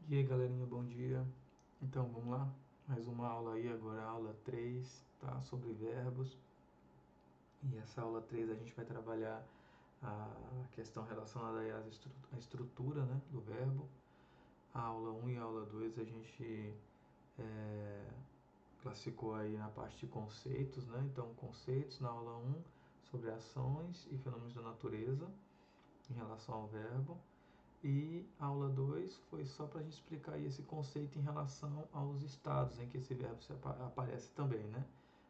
E aí galerinha, bom dia. Então vamos lá, mais uma aula aí, agora a aula 3, tá? Sobre verbos. E essa aula 3 a gente vai trabalhar a questão relacionada aí à estrutura, né, do verbo. A aula 1 e a aula 2 a gente classificou aí na parte de conceitos, né? Então conceitos na aula 1 sobre ações e fenômenos da natureza em relação ao verbo. E a aula 2 foi só para a gente explicar aí esse conceito em relação aos estados em que esse verbo aparece também, né?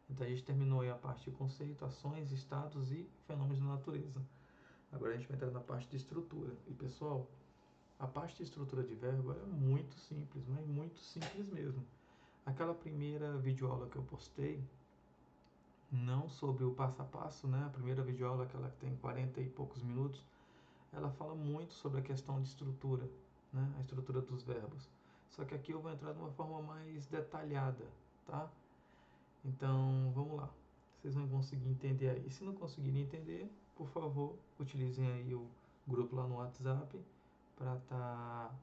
Então a gente terminou aí a parte de conceito, ações, estados e fenômenos da natureza. Agora a gente vai entrar na parte de estrutura. E pessoal, a parte de estrutura de verbo é muito simples, mas muito simples mesmo. Aquela primeira videoaula que eu postei, não sobre o passo a passo, né? A primeira videoaula, aquela que tem 40 e poucos minutos, ela fala muito sobre a questão de estrutura, né? A estrutura dos verbos. Só que aqui eu vou entrar de uma forma mais detalhada, tá? Então, vamos lá. Vocês vão conseguir entender aí. Se não conseguirem entender, por favor, utilizem aí o grupo lá no WhatsApp para estar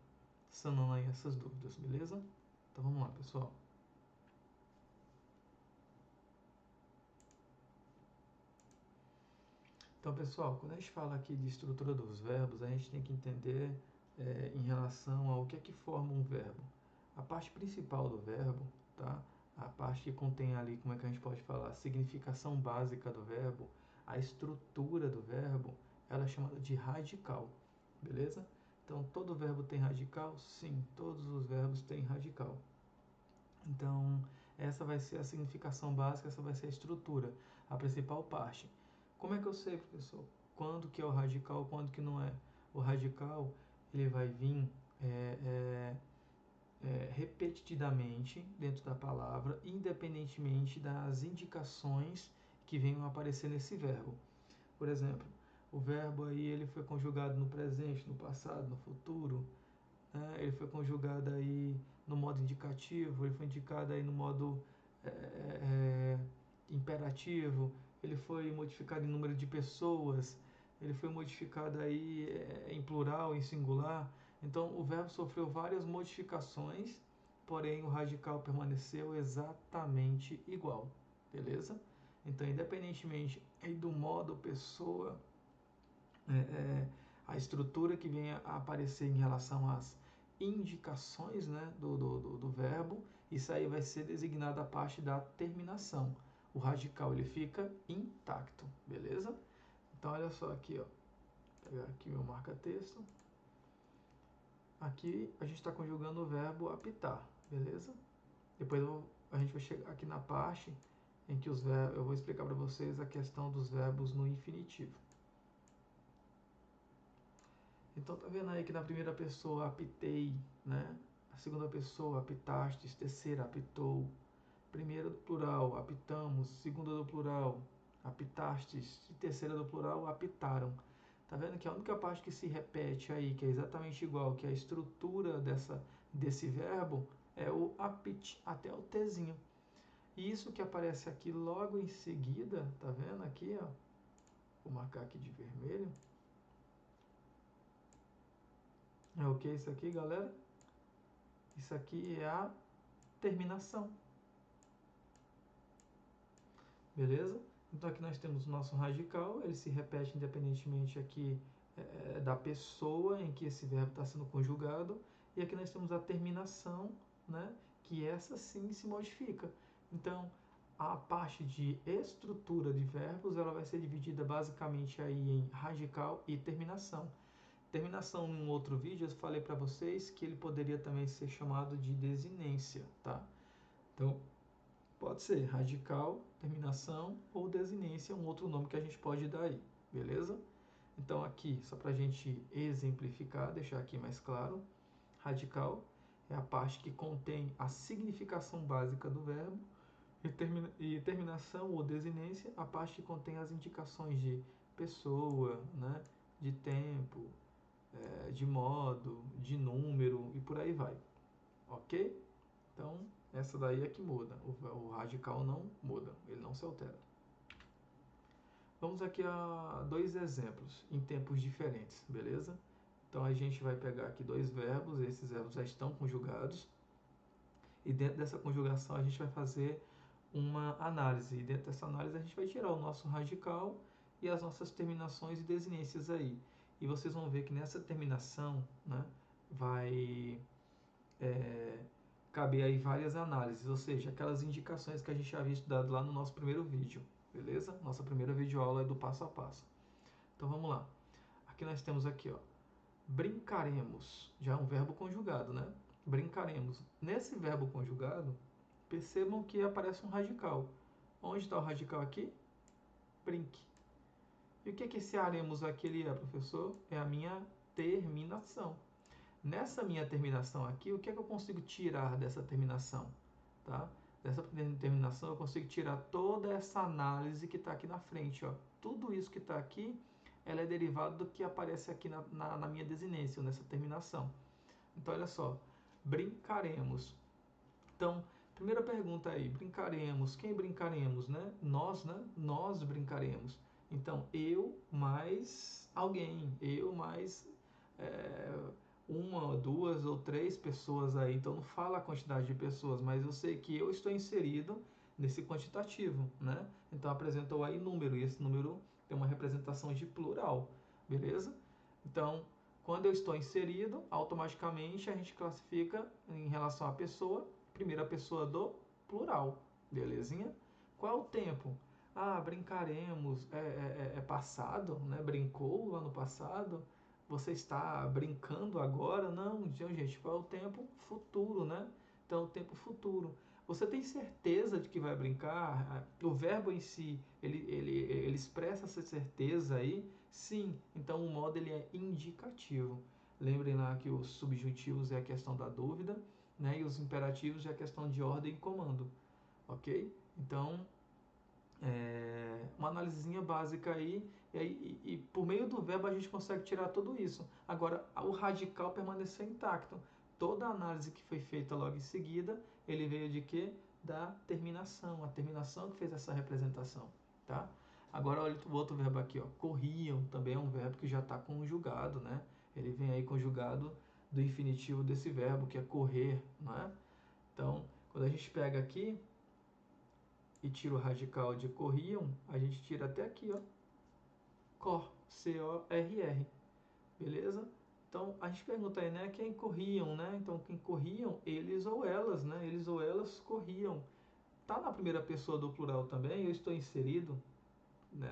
sanando aí essas dúvidas, beleza? Então vamos lá, pessoal. Então, pessoal, quando a gente fala aqui de estrutura dos verbos, a gente tem que entender em relação ao que é que forma um verbo. A parte principal do verbo, tá? A parte que contém ali, como é que a gente pode falar, a significação básica do verbo, a estrutura do verbo, ela é chamada de radical, beleza? Então, todo verbo tem radical? Sim, todos os verbos têm radical. Então, essa vai ser a significação básica, essa vai ser a estrutura, a principal parte. Como é que eu sei, professor, quando que é o radical, quando que não é? O radical, ele vai vir repetidamente dentro da palavra, independentemente das indicações que venham a aparecer nesse verbo. Por exemplo, o verbo aí ele foi conjugado no presente, no passado, no futuro, né? Ele foi conjugado aí no modo indicativo, ele foi indicado aí no modo imperativo, ele foi modificado em número de pessoas, ele foi modificado aí em plural, em singular. Então o verbo sofreu várias modificações, porém o radical permaneceu exatamente igual, beleza? Então, independentemente aí do modo, pessoa, é, é, a estrutura que venha a aparecer em relação às indicações, né, do verbo, isso aí vai ser designado a parte da terminação. O radical ele fica intacto, beleza? Então olha só aqui, ó, vou pegar aqui meu marca-texto. Aqui a gente está conjugando o verbo apitar, beleza? Depois a gente vai chegar aqui na parte em que os verbos, eu vou explicar para vocês a questão dos verbos no infinitivo. Então tá vendo aí que na primeira pessoa apitei, né? A segunda pessoa apitastes, terceira apitou, primeira do plural apitamos, segunda do plural apitastes e terceira do plural apitaram. Tá vendo que a única parte que se repete aí, que é exatamente igual, que é a estrutura desse verbo, é o apit, até o Tzinho. E isso que aparece aqui logo em seguida, tá vendo aqui, ó? Vou marcar aqui de vermelho. É o que isso aqui, galera? Isso aqui é a terminação. Beleza? Então aqui nós temos o nosso radical, ele se repete independentemente aqui da pessoa em que esse verbo está sendo conjugado. E aqui nós temos a terminação, né? Que essa sim se modifica. Então a parte de estrutura de verbos ela vai ser dividida basicamente aí em radical e terminação. Terminação, em um outro vídeo, eu falei para vocês que ele poderia também ser chamado de desinência, tá? Então, pode ser radical, terminação ou desinência, um outro nome que a gente pode dar aí, beleza? Então, aqui, só para a gente exemplificar, deixar aqui mais claro, radical é a parte que contém a significação básica do verbo, e terminação ou desinência, a parte que contém as indicações de pessoa, né, de tempo, de modo, de número e por aí vai. Ok? Então, essa daí é que muda. O radical não muda, ele não se altera. Vamos aqui a dois exemplos em tempos diferentes, beleza? Então a gente vai pegar aqui dois verbos, esses verbos já estão conjugados, e dentro dessa conjugação a gente vai fazer uma análise, e dentro dessa análise a gente vai tirar o nosso radical e as nossas terminações e desinências aí. E vocês vão ver que nessa terminação, né, vai caber aí várias análises, ou seja, aquelas indicações que a gente havia estudado lá no nosso primeiro vídeo, beleza? Nossa primeira videoaula é do passo a passo. Então vamos lá. Aqui nós temos aqui, ó, brincaremos, já é um verbo conjugado, né? Brincaremos. Nesse verbo conjugado, percebam que aparece um radical. Onde está o radical aqui? Brinque. E o que esse haremos aqui ele é, professor? É a minha terminação. Nessa minha terminação aqui, o que eu consigo tirar dessa terminação? Tá? Dessa terminação eu consigo tirar toda essa análise que está aqui na frente. Ó. Tudo isso que está aqui, ela é derivado do que aparece aqui na minha desinência, nessa terminação. Então, olha só, brincaremos. Então, primeira pergunta aí, brincaremos. Quem brincaremos, né? Nós, né? Nós brincaremos. Então, eu mais alguém, eu mais uma, duas ou três pessoas aí. Então, não fala a quantidade de pessoas, mas eu sei que eu estou inserido nesse quantitativo, né? Então, apresentou aí número, e esse número tem uma representação de plural, beleza? Então, quando eu estou inserido, automaticamente a gente classifica em relação à pessoa, primeira pessoa do plural, belezinha? Qual é o tempo? Ah, brincaremos, é passado, né? Brincou lá no passado. Você está brincando agora? Não, gente, qual é o tempo? Futuro, né? Então, o tempo futuro. Você tem certeza de que vai brincar? O verbo em si, ele expressa essa certeza aí? Sim. Então, o modo ele é indicativo. Lembrem lá que os subjuntivos é a questão da dúvida, né? E os imperativos é a questão de ordem e comando, ok? Então, uma análisezinha básica aí, e por meio do verbo a gente consegue tirar tudo isso. Agora, o radical permaneceu intacto. Toda a análise que foi feita logo em seguida, ele veio de quê? Da terminação. A terminação que fez essa representação, tá? Agora, olha o outro verbo aqui, ó. Corriam, também é um verbo que já está conjugado, né? Ele vem aí conjugado do infinitivo desse verbo, que é correr, não é? Então, quando a gente pega aqui e tira o radical de corriam, a gente tira até aqui, ó. Cor, C-O-R-R, beleza? Então, a gente pergunta aí, né, quem corriam, né? Então, quem corriam, eles ou elas, né? Eles ou elas corriam. Tá na primeira pessoa do plural também, eu estou inserido, né,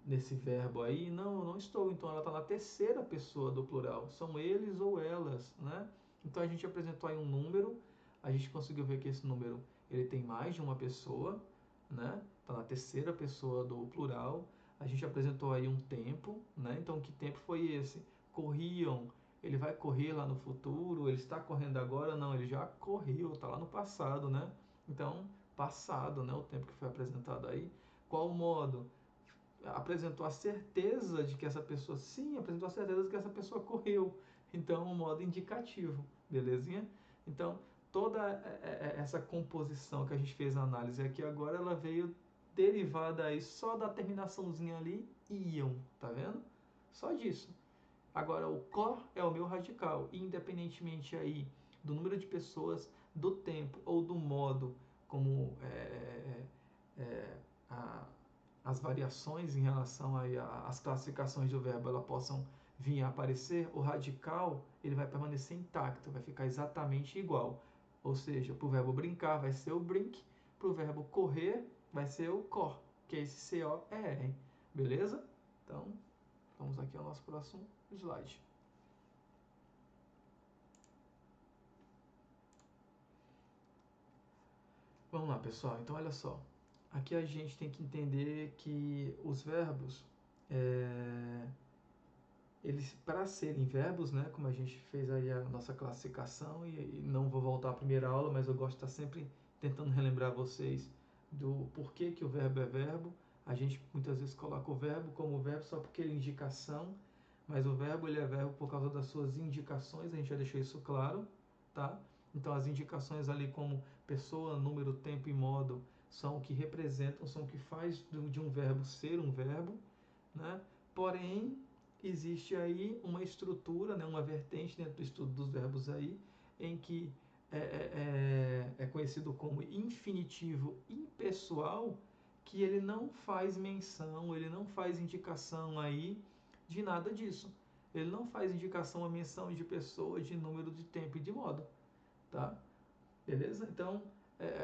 nesse verbo aí? Não, eu não estou. Então, ela está na terceira pessoa do plural. São eles ou elas, né? Então, a gente apresentou aí um número, a gente conseguiu ver que esse número ele tem mais de uma pessoa, né? Está na terceira pessoa do plural. A gente apresentou aí um tempo, né? Então, que tempo foi esse? Corriam. Ele vai correr lá no futuro? Ele está correndo agora? Não, ele já correu, está lá no passado, né? Então, passado, né? O tempo que foi apresentado aí. Qual o modo? Apresentou a certeza de que essa pessoa, sim, apresentou a certeza de que essa pessoa correu. Então, um modo indicativo, belezinha? Então, toda essa composição que a gente fez a análise aqui agora, ela veio derivada aí só da terminaçãozinha ali, iam, tá vendo? Só disso. Agora, o cor é o meu radical, independentemente aí do número de pessoas, do tempo ou do modo como a, as variações em relação às classificações do verbo ela possam vir a aparecer, o radical ele vai permanecer intacto, vai ficar exatamente igual. Ou seja, para o verbo brincar vai ser o brink, para o verbo correr vai ser o cor, que é esse C-O-E-R. Beleza? Então, vamos aqui ao nosso próximo slide. Vamos lá, pessoal. Então, olha só. Aqui a gente tem que entender que os verbos, eles, para serem verbos, né, como a gente fez aí a nossa classificação, e não vou voltar à primeira aula, mas eu gosto de estar sempre tentando relembrar vocês do porquê que o verbo é verbo. A gente muitas vezes coloca o verbo como verbo só porque é indicação, mas o verbo ele é verbo por causa das suas indicações, a gente já deixou isso claro, tá? Então as indicações ali como pessoa, número, tempo e modo são o que representam, são o que faz de um verbo ser um verbo, né? Porém, existe aí uma estrutura, né, uma vertente dentro do estudo dos verbos aí, em que é conhecido como infinitivo impessoal, que ele não faz menção, ele não faz indicação aí de nada disso. Ele não faz indicação a menção de pessoa, de número, de tempo e de modo, tá? Beleza? Então,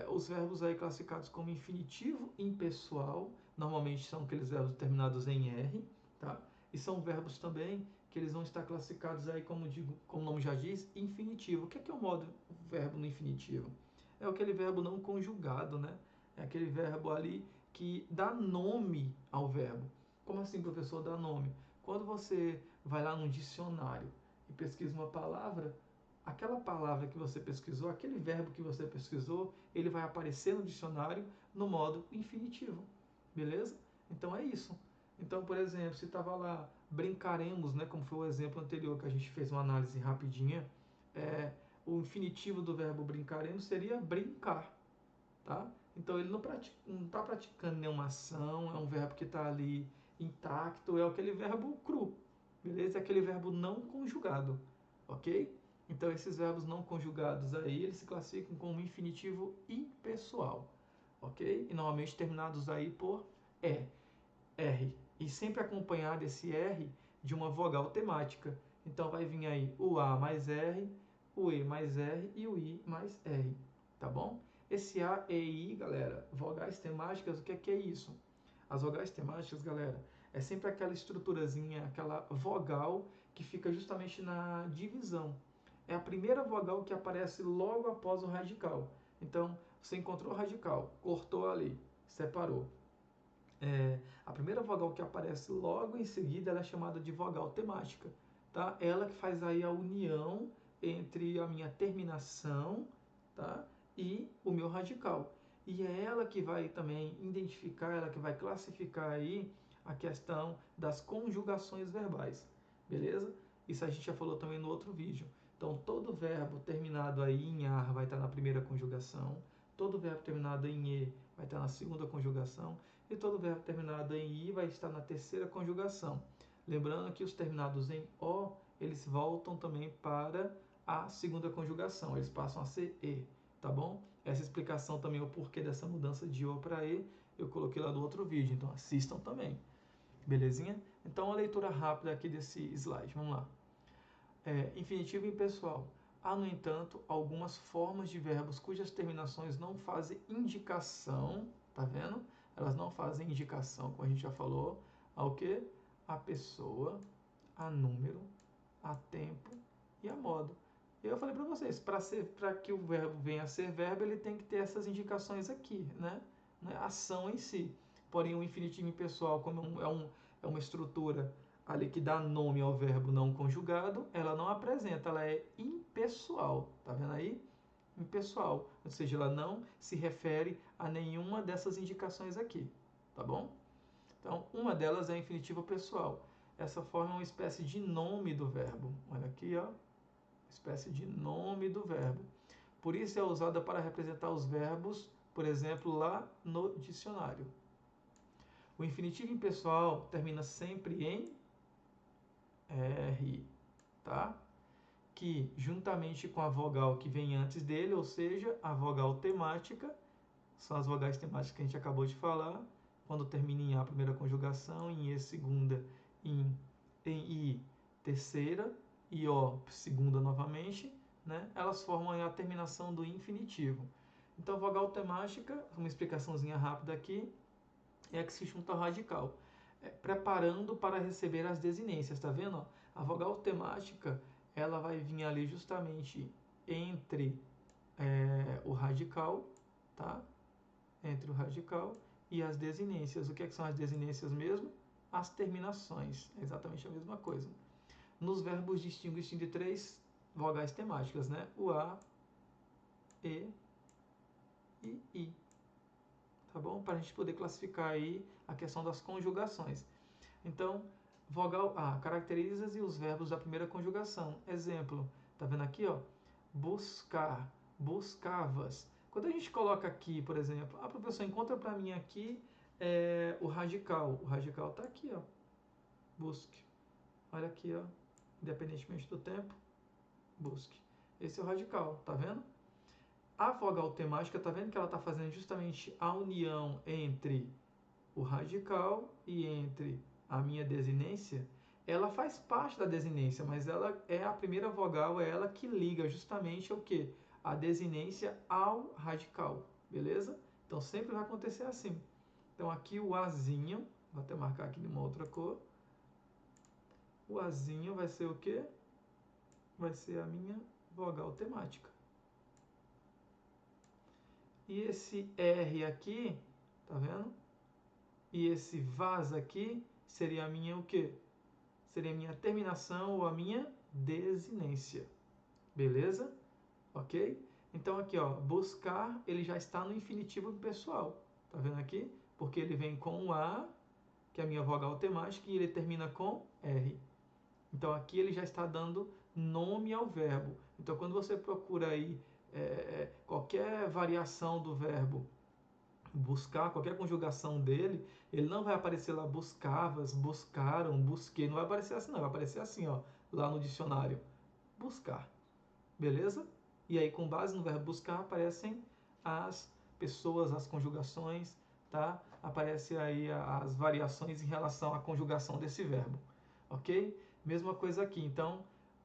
os verbos aí classificados como infinitivo impessoal, normalmente são aqueles verbos terminados em R, tá? E são verbos também que eles vão estar classificados aí, como o nome já diz, infinitivo. O que é o modo verbo no infinitivo? É aquele verbo não conjugado, né? É aquele verbo ali que dá nome ao verbo. Como assim, professor, dá nome? Quando você vai lá num dicionário e pesquisa uma palavra, aquela palavra que você pesquisou, aquele verbo que você pesquisou, ele vai aparecer no dicionário no modo infinitivo, beleza? Então é isso. Então, por exemplo, se estava lá brincaremos, né, como foi o exemplo anterior que a gente fez uma análise rapidinha, o infinitivo do verbo brincaremos seria brincar, tá? Então ele não está praticando nenhuma ação, é um verbo que está ali intacto, é aquele verbo cru, beleza? É aquele verbo não conjugado, ok? Então esses verbos não conjugados aí, eles se classificam como infinitivo impessoal, ok? E normalmente terminados aí por E, R. E sempre acompanhado esse R de uma vogal temática. Então vai vir aí o A mais R, o E mais R e o I mais R, tá bom? Esse A, E, I, galera, vogais temáticas, o que é isso? As vogais temáticas, galera, é sempre aquela estruturazinha, aquela vogal que fica justamente na divisão. É a primeira vogal que aparece logo após o radical. Então, você encontrou o radical, cortou ali, separou. A primeira vogal que aparece logo em seguida ela é chamada de vogal temática, tá? Ela que faz aí a união entre a minha terminação, tá? E o meu radical. E é ela que vai também identificar, ela que vai classificar aí a questão das conjugações verbais, beleza? Isso a gente já falou também no outro vídeo. Então, todo verbo terminado aí em ar vai estar na primeira conjugação, todo verbo terminado em e vai estar na segunda conjugação, e todo verbo terminado em i vai estar na terceira conjugação. Lembrando que os terminados em o, eles voltam também para a segunda conjugação, eles passam a ser e, tá bom? Essa explicação também, o porquê dessa mudança de o para e, eu coloquei lá no outro vídeo, então assistam também. Belezinha? Então, a leitura rápida aqui desse slide, vamos lá. Infinitivo impessoal. Há, no entanto, algumas formas de verbos cujas terminações não fazem indicação, tá vendo? Elas não fazem indicação, como a gente já falou, ao que? A pessoa, a número, a tempo e a modo. Eu falei para vocês, para que o verbo venha a ser verbo, ele tem que ter essas indicações aqui, né? Não é ação em si. Porém, o infinitivo impessoal, como é uma estrutura ali que dá nome ao verbo não conjugado, ela não apresenta, ela é impessoal, tá vendo aí? Impessoal, ou seja, ela não se refere a nenhuma dessas indicações aqui, tá bom? Então, uma delas é infinitivo pessoal. Essa forma é uma espécie de nome do verbo. Olha aqui, ó, espécie de nome do verbo. Por isso é usada para representar os verbos, por exemplo, lá no dicionário. O infinitivo impessoal termina sempre em R, tá? Que juntamente com a vogal que vem antes dele, ou seja, a vogal temática, são as vogais temáticas que a gente acabou de falar, quando termina em A, primeira conjugação, em E, segunda, em I, terceira, e O, segunda novamente, né? Elas formam a terminação do infinitivo. Então, vogal temática, uma explicaçãozinha rápida aqui, é a que se junta ao radical, preparando para receber as desinências, tá vendo? A vogal temática, ela vai vir ali justamente entre o radical, tá? Entre o radical e as desinências. O que são as desinências mesmo? As terminações, é exatamente a mesma coisa. Nos verbos distinguem de três vogais temáticas, né? O A, E e I. Tá bom? Para a gente poder classificar aí a questão das conjugações. Então, vogal A caracteriza os verbos da primeira conjugação. Exemplo, tá vendo aqui, ó? Buscar, buscavas. Quando a gente coloca aqui, por exemplo, professor, encontra para mim aqui o radical. O radical está aqui, ó. Busque. Olha aqui, ó, independentemente do tempo, busque. Esse é o radical, tá vendo? A vogal temática, tá vendo que ela está fazendo justamente a união entre o radical e entre a minha desinência? Ela faz parte da desinência, mas ela é a primeira vogal, é ela que liga justamente o que? A desinência ao radical, beleza? Então sempre vai acontecer assim. Então aqui o Azinho, vou até marcar aqui de uma outra cor. O Azinho vai ser o quê? Vai ser a minha vogal temática. E esse R aqui, tá vendo? E esse Vaz aqui seria a minha o quê? Seria a minha terminação ou a minha desinência. Beleza? Ok? Então aqui, ó, buscar, ele já está no infinitivo pessoal. Tá vendo aqui? Porque ele vem com o A, que é a minha vogal temática, e ele termina com R. Então aqui ele já está dando nome ao verbo. Então quando você procura aí qualquer variação do verbo buscar, qualquer conjugação dele, ele não vai aparecer lá buscavas, buscaram, busquei. Não vai aparecer assim, não. Vai aparecer assim, ó, lá no dicionário. Buscar. Beleza? E aí, com base no verbo buscar, aparecem as pessoas, as conjugações, tá? Aparecem aí as variações em relação à conjugação desse verbo. Ok? Mesma coisa aqui. Então,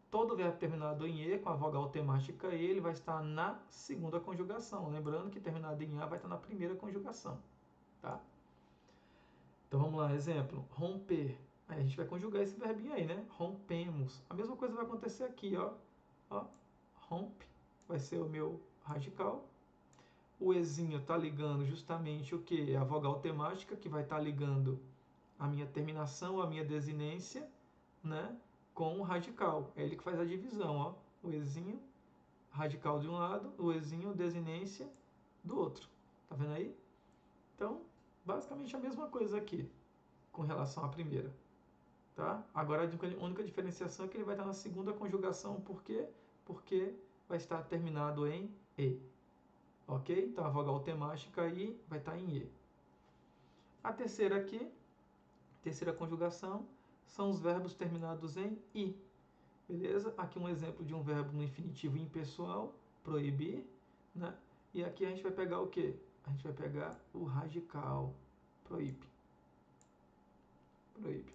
todo verbo terminado em E, com a vogal temática E, ele vai estar na segunda conjugação. Lembrando que terminado em A vai estar na primeira conjugação. Tá? Então vamos lá, exemplo. Romper. Aí a gente vai conjugar esse verbinho aí, né? Rompemos. A mesma coisa vai acontecer aqui, ó. Ó, rompe. Vai ser o meu radical. O Ezinho está ligando justamente o que? A vogal temática, que vai estar ligando a minha terminação, a minha desinência, né? Com o radical. É ele que faz a divisão, ó. O Ezinho, radical de um lado, o Ezinho, desinência do outro. Tá vendo aí? Então, basicamente a mesma coisa aqui, com relação à primeira. Tá? Agora, a única diferenciação é que ele vai estar na segunda conjugação, por quê? Porque vai estar terminado em E. Ok? Então, a vogal temática aí vai estar em E. A terceira aqui, terceira conjugação, são os verbos terminados em I. Beleza? Aqui um exemplo de um verbo no infinitivo impessoal, proibir, né? E aqui a gente vai pegar o quê? A gente vai pegar o radical, proíbe. Proíbe.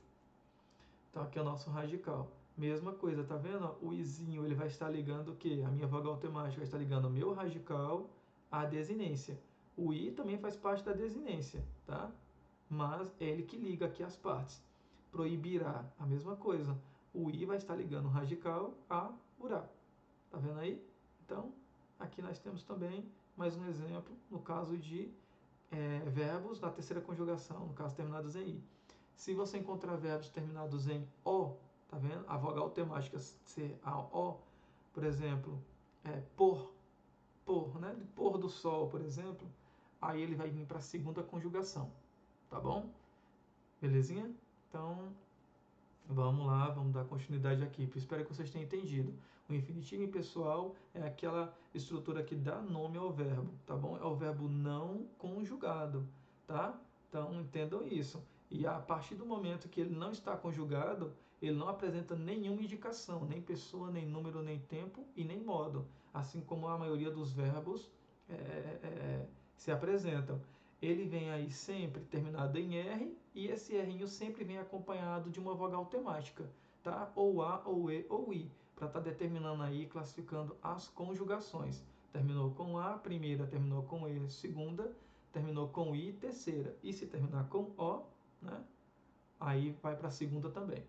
Então aqui é o nosso radical. Mesma coisa, tá vendo? O izinho, ele vai estar ligando o quê? A minha vogal temática vai estar ligando o meu radical à desinência. O i também faz parte da desinência, tá? Mas é ele que liga aqui as partes. Proibirá, a mesma coisa. O i vai estar ligando o radical a urá. Tá vendo aí? Então, aqui nós temos também mais um exemplo, no caso de verbos da terceira conjugação, no caso terminados em i. Se você encontrar verbos terminados em O, tá vendo? A vogal temática ser a O, por exemplo, né? De pôr do sol, por exemplo, aí ele vai vir para a segunda conjugação, tá bom? Belezinha? Então, vamos lá, vamos dar continuidade aqui. Espero que vocês tenham entendido. O infinitivo impessoal é aquela estrutura que dá nome ao verbo, tá bom? É o verbo não conjugado, tá? Então, entendam isso. E a partir do momento que ele não está conjugado, ele não apresenta nenhuma indicação, nem pessoa, nem número, nem tempo e nem modo, assim como a maioria dos verbos se apresentam. Ele vem aí sempre terminado em R e esse Rzinho sempre vem acompanhado de uma vogal temática, tá? Ou A, ou E, ou I, para estar determinando aí, classificando as conjugações. Terminou com A, primeira, terminou com E, segunda, terminou com I, terceira. E se terminar com O, né? Aí vai para a segunda também.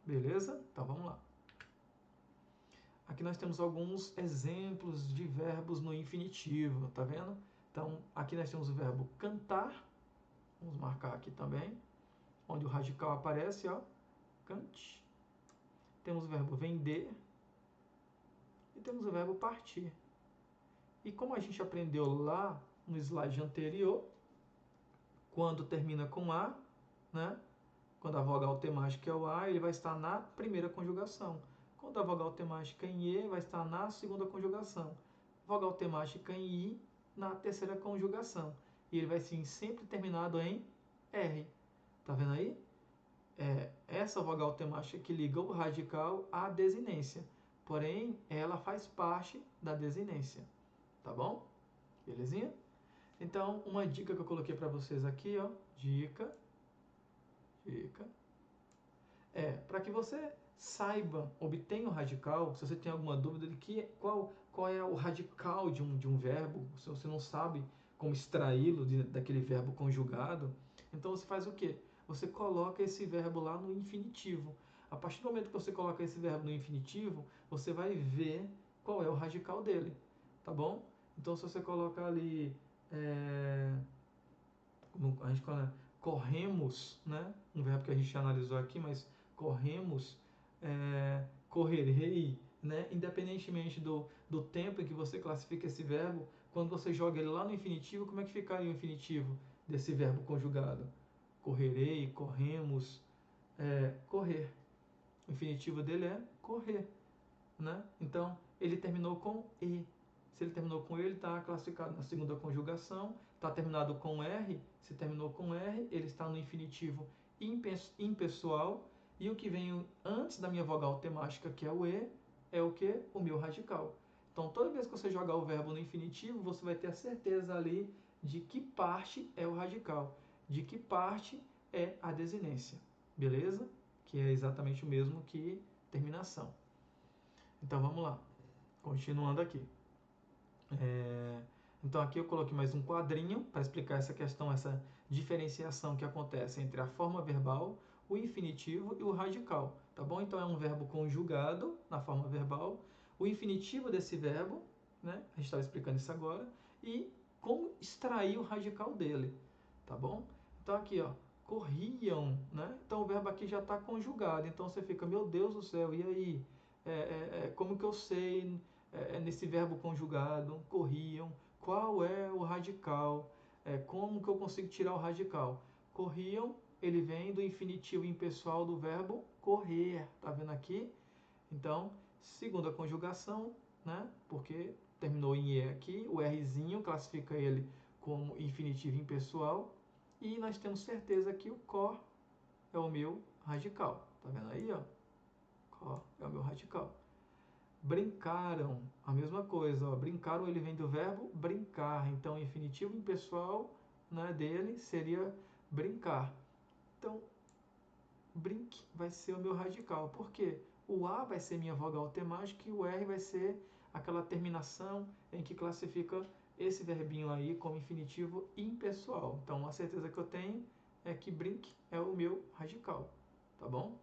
Beleza? Então vamos lá. Aqui nós temos alguns exemplos de verbos no infinitivo, tá vendo? Então, aqui nós temos o verbo cantar, vamos marcar aqui também, onde o radical aparece, ó, cante. Temos o verbo vender e temos o verbo partir. E como a gente aprendeu lá no slide anterior, quando termina com A, né? Quando a vogal temática é o A, ele vai estar na primeira conjugação. Quando a vogal temática em E, vai estar na segunda conjugação. Vogal temática em I, na terceira conjugação. E ele vai ser sempre terminado em R. Tá vendo aí? essa vogal temática que liga o radical à desinência. Porém, ela faz parte da desinência. Tá bom? Belezinha? Então, uma dica que eu coloquei para vocês aqui, ó. Dica. Para que você saiba, obtenha o radical, se você tem alguma dúvida de qual é o radical de um verbo, se você não sabe como extraí-lo daquele verbo conjugado, então você faz o quê? Você coloca esse verbo lá no infinitivo. A partir do momento que você coloca esse verbo no infinitivo, você vai ver qual é o radical dele, tá bom? Então, se você colocar ali, como a gente fala, corremos, né? Um verbo que a gente já analisou aqui, mas corremos, correrei, né? Independentemente do tempo em que você classifica esse verbo, quando você joga ele lá no infinitivo, como é que ficaria o infinitivo desse verbo conjugado? Correrei, corremos, correr. O infinitivo dele é correr, né? Então, ele terminou com E. Se ele terminou com E, ele está classificado na segunda conjugação. Está terminado com R. Se terminou com R, ele está no infinitivo impessoal. E o que vem antes da minha vogal temática, que é o E, é o que? O meu radical. Então, toda vez que você jogar o verbo no infinitivo, você vai ter a certeza ali de que parte é o radical, de que parte é a desinência. Beleza? Que é exatamente o mesmo que terminação. Então, vamos lá. Continuando aqui. Então aqui eu coloquei mais um quadrinho para explicar essa questão, essa diferenciação que acontece entre a forma verbal, o infinitivo e o radical, tá bom? Então é um verbo conjugado na forma verbal, o infinitivo desse verbo, né? A gente estava explicando isso agora, e como extrair o radical dele, tá bom? Então aqui, ó, corriam, né? Então o verbo aqui já está conjugado, então você fica, meu Deus do céu, e aí? Como que eu sei nesse verbo conjugado, corriam, qual é o radical, como que eu consigo tirar o radical? Corriam, ele vem do infinitivo impessoal do verbo correr, tá vendo aqui? Então, segunda conjugação, né? Porque terminou em E aqui, o Rzinho classifica ele como infinitivo impessoal, e nós temos certeza que o cor é o meu radical, tá vendo aí, ó? Cor é o meu radical. Brincaram, a mesma coisa, ó. Brincaram, ele vem do verbo brincar, então o infinitivo impessoal, né, dele seria brincar. Então, brinque vai ser o meu radical, por quê? O A vai ser minha vogal temática e o R vai ser aquela terminação em que classifica esse verbinho aí como infinitivo impessoal. Então, a certeza que eu tenho é que brinque é o meu radical, tá bom?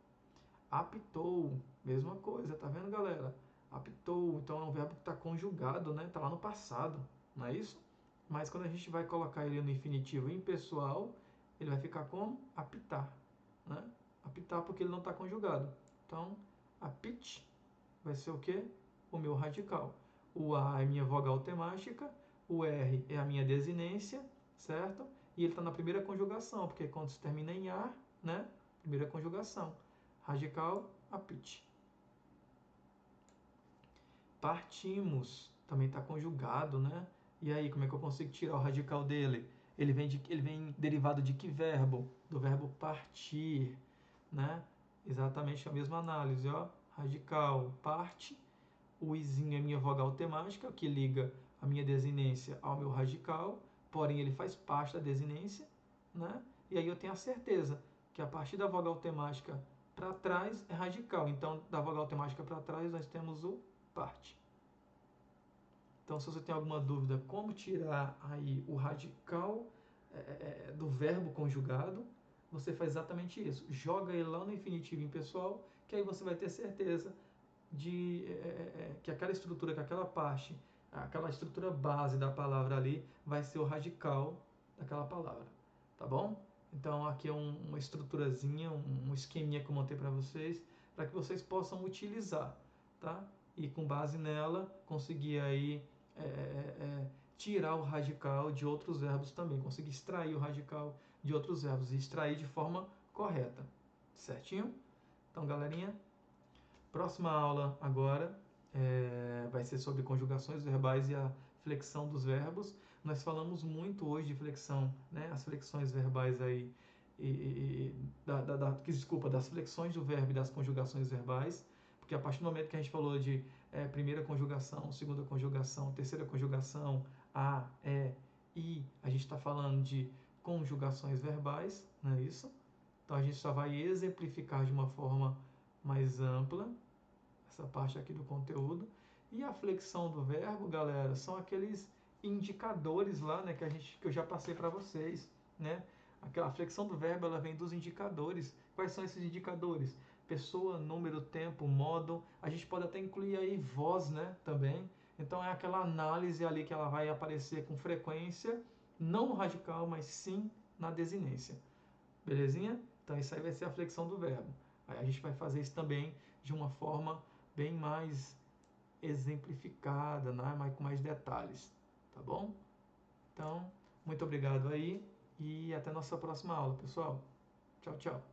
Apitou, mesma coisa, tá vendo, galera? Apitou, então é um verbo que está conjugado, né? Está lá no passado, não é isso? Mas quando a gente vai colocar ele no infinitivo impessoal, ele vai ficar como? Apitar, né? Apitar porque ele não está conjugado. Então, apite vai ser o quê? O meu radical. O A é minha vogal temática, o R é a minha desinência, certo? E ele está na primeira conjugação, porque quando se termina em ar, né? Primeira conjugação. Radical, apite. Partimos, também está conjugado, né? E aí, como é que eu consigo tirar o radical dele? Ele vem derivado de que verbo? Do verbo partir, né? Exatamente a mesma análise, ó. Radical, parte. O izinho é minha vogal temática, que liga a minha desinência ao meu radical, porém ele faz parte da desinência, né? E aí eu tenho a certeza que a partir da vogal temática para trás é radical. Então, da vogal temática para trás, nós temos o parte. Então, se você tem alguma dúvida como tirar aí o radical do verbo conjugado, você faz exatamente isso. Joga ele lá no infinitivo impessoal, que aí você vai ter certeza de que aquela estrutura, que aquela parte, aquela estrutura base da palavra ali vai ser o radical daquela palavra. Tá bom? Então, aqui é uma estruturazinha, um esqueminha que eu montei para vocês, para que vocês possam utilizar, tá? E com base nela, conseguir aí tirar o radical de outros verbos também, conseguir extrair o radical de outros verbos e extrair de forma correta, certinho? Então, galerinha, próxima aula agora vai ser sobre conjugações verbais e a flexão dos verbos. Nós falamos muito hoje de flexão, né? As flexões verbais aí desculpa, das flexões do verbo e das conjugações verbais, porque a partir do momento que a gente falou de primeira conjugação, segunda conjugação, terceira conjugação, a, i, a gente está falando de conjugações verbais, não é isso? Então a gente só vai exemplificar de uma forma mais ampla essa parte aqui do conteúdo. E a flexão do verbo, galera, são aqueles indicadores lá, né, que eu já passei para vocês, né? A flexão do verbo, ela vem dos indicadores. Quais são esses indicadores? Pessoa, número, tempo, modo. A gente pode até incluir aí voz, né, também. Então é aquela análise ali que ela vai aparecer com frequência, não no radical, mas sim na desinência. Belezinha? Então isso aí vai ser a flexão do verbo. Aí a gente vai fazer isso também de uma forma bem mais exemplificada, né? Com mais detalhes, tá bom? Então, muito obrigado aí e até nossa próxima aula, pessoal. Tchau, tchau.